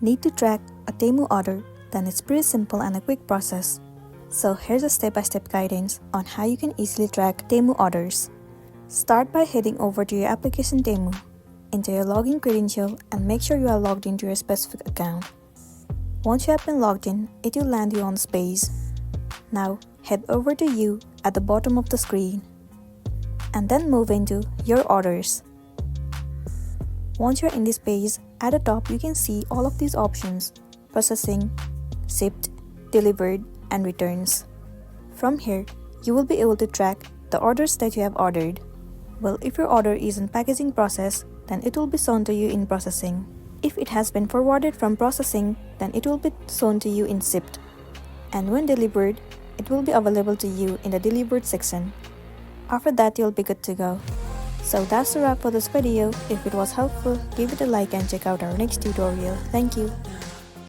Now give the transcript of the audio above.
Need to track a Temu order? Then it's pretty simple and a quick process. So here's a step-by-step guidance on how you can easily track Temu orders. Start by heading over to your application Temu, enter your login credential and make sure you are logged into your specific account. Once you have been logged in, it will land you on this page. Now head over to You at the bottom of the screen and then move into Your Orders. Once you're in this page, at the top you can see all of these options: processing, shipped, delivered, and returns. From here, you will be able to track the orders that you have ordered. Well, if your order is in packaging process, then it will be shown to you in processing. If it has been forwarded from processing, then it will be shown to you in shipped. And when delivered, it will be available to you in the delivered section. After that, you'll be good to go. So that's the wrap for this video. If it was helpful, give it a like and check out our next tutorial. Thank you.